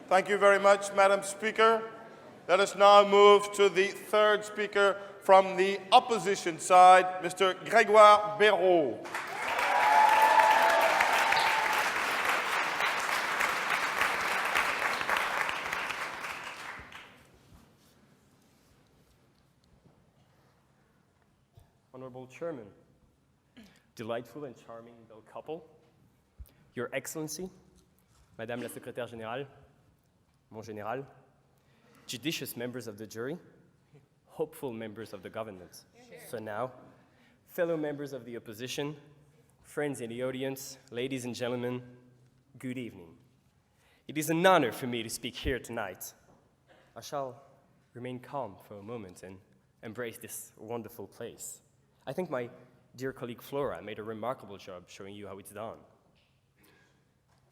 Thank you very much, Madam Speaker. Let us now move to the third speaker from the opposition side, Mr. Grégoire Béraud. Honorable Chairman, delightful and charming bel couple, Your Excellency, Madame la Secrétaire Générale, Mon Général, judicious members of the jury, hopeful members of the government. So now, fellow members of the opposition, friends in the audience, ladies and gentlemen, good evening. It is an honor for me to speak here tonight. I shall remain calm for a moment and embrace this wonderful place. I think my dear colleague Flora made a remarkable job showing you how it's done.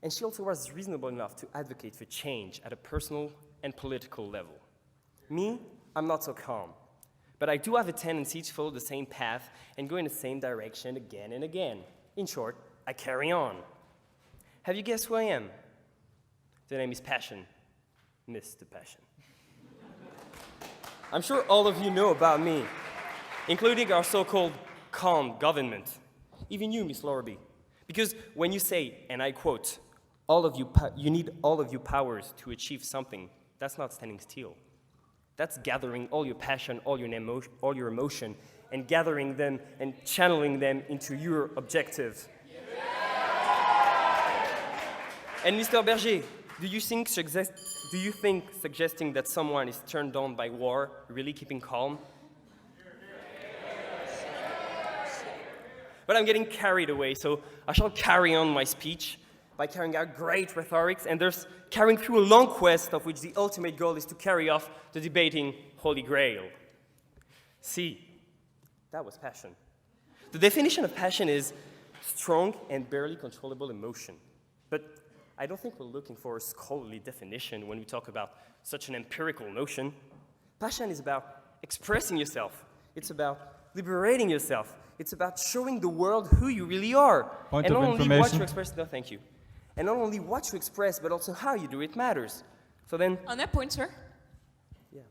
And she also was reasonable enough to advocate for change at a personal and political level. Me, I'm not so calm, but I do have a tendency to follow the same path and go in the same direction again and again. In short, I carry on. Have you guessed who I am? The name is Passion, Mr. Passion. I'm sure all of you know about me, including our so-called calm government. Even you, Miss Lorby. Because when you say, and I quote, you need all of your powers to achieve something, that's not standing still. That's gathering all your passion, all your emotion, and gathering them and channeling them into your objective. And Mr. Berger, do you think suggesting that someone is turned on by war really keeping calm? But I'm getting carried away, so I shall carry on my speech by carrying out great rhetorics and thus carrying through a long quest of which the ultimate goal is to carry off the debating Holy Grail. See, that was passion. The definition of passion is strong and barely controllable emotion. But I don't think we're looking for a scholarly definition when we talk about such an empirical notion. Passion is about expressing yourself. It's about liberating yourself. It's about showing the world who you really are. Point and of not only information. what you express, no thank you. And not only what you express, but also how you do it matters. So then... On that point, sir? Yeah.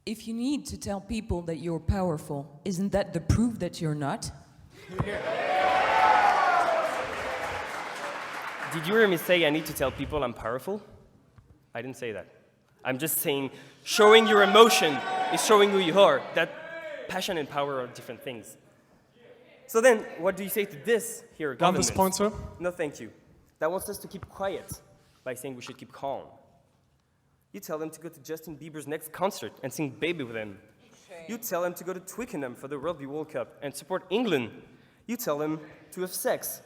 If you need to tell people that you're powerful, isn't that the proof that you're not? Did you hear me say I need to tell people I'm powerful? I didn't say that. I'm just saying showing your emotion is showing who you are. That passion and power are different things. So then, what do you say to this here, government? On the sponsor? No, thank you. That wants us to keep quiet by saying we should keep calm. You tell them to go to Justin Bieber's next concert and sing Baby with him. You tell them to go to Twickenham for the Rugby World Cup and support England. You tell them to have sex.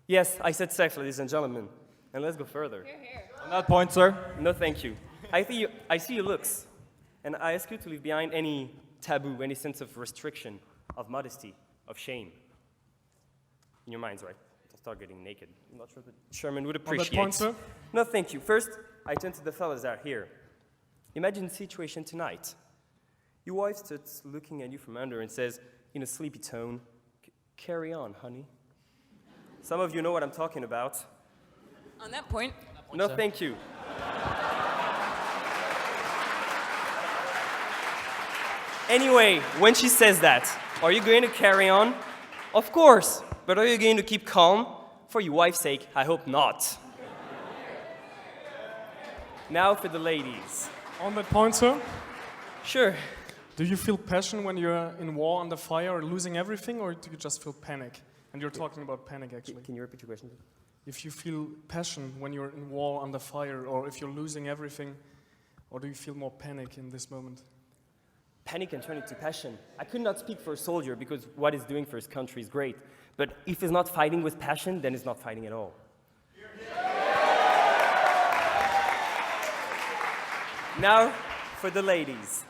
Yes, I said sex, ladies and gentlemen. And let's go further. Here, here. On that point, sir. No, thank you. I see your looks, and I ask you to leave behind any taboo, any sense of restriction, of modesty, of shame. In your minds, right? Don't start getting naked. I'm not sure the chairman would appreciate. On that point, sir. No, thank you. First, I turn to the fellas out here. Imagine the situation tonight. Your wife starts looking at you from under and says, in a sleepy tone, "Carry on, honey." Some of you know what I'm talking about. On that point. No, thank you. Anyway, when she says that, are you going to carry on? Of course, but are you going to keep calm? For your wife's sake, I hope not. Now for the ladies. On that point, sir. Sure. Do you feel passion when you're in war under fire or losing everything, or do you just feel panic? And you're talking about panic, actually. Can you repeat your question? If you feel passion when you're in war under fire, or if you're losing everything, or do you feel more panic in this moment? Panic can turn into passion. I could not speak for a soldier because what he's doing for his country is great. But if he's not fighting with passion, then he's not fighting at all. Now, for the ladies.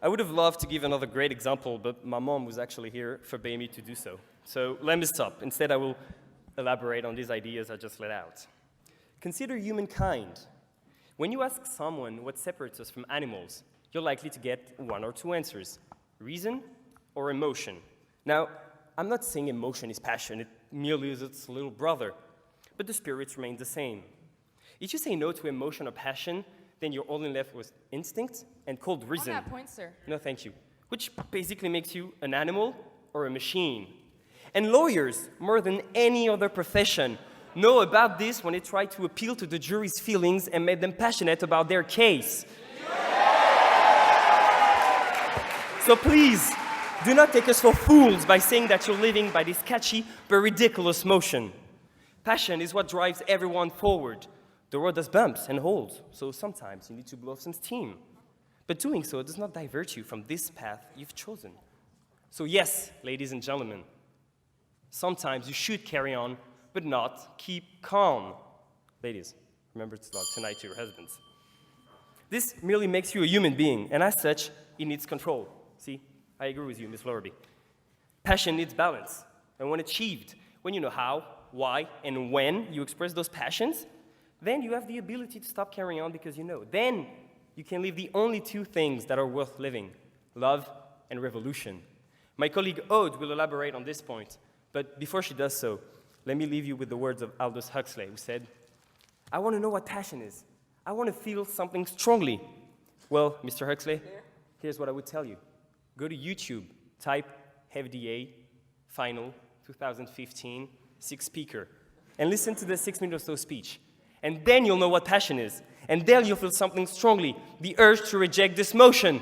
I would have loved to give another great example, but my mom was actually here forbade me to do so. So let me stop. Instead, I will elaborate on these ideas I just let out. Consider humankind. When you ask someone what separates us from animals, you're likely to get one or two answers: reason or emotion. Now, I'm not saying emotion is passion, it merely is its little brother, but the spirits remain the same. If you say no to emotion or passion, then you're only left with instinct and cold reason. On that point, sir. No, thank you. Which basically makes you an animal or a machine. And lawyers, more than any other profession, know about this when they try to appeal to the jury's feelings and make them passionate about their case. So please, do not take us for fools by saying that you're living by this catchy but ridiculous motion. Passion is what drives everyone forward. The road has bumps and holes, so sometimes you need to blow off some steam. But doing so does not divert you from this path you've chosen. So yes, ladies and gentlemen, sometimes you should carry on, but not keep calm. Ladies, remember to talk tonight to your husbands. This merely makes you a human being, and as such, it needs control. See, I agree with you, Ms. Lorby. Passion needs balance, and when achieved, when you know how, why, and when you express those passions, then you have the ability to stop carrying on because you know. Then you can live the only two things that are worth living, love and revolution. My colleague Aude will elaborate on this point, but before she does so, let me leave you with the words of Aldous Huxley, who said, "I want to know what passion is. I want to feel something strongly." Well, Mr. Huxley, here's what I would tell you. Go to YouTube, type FDA Final 2015 Speaker, and listen to the 6 minute or so speech. And then you'll know what passion is. And then you'll feel something strongly, the urge to reject this motion.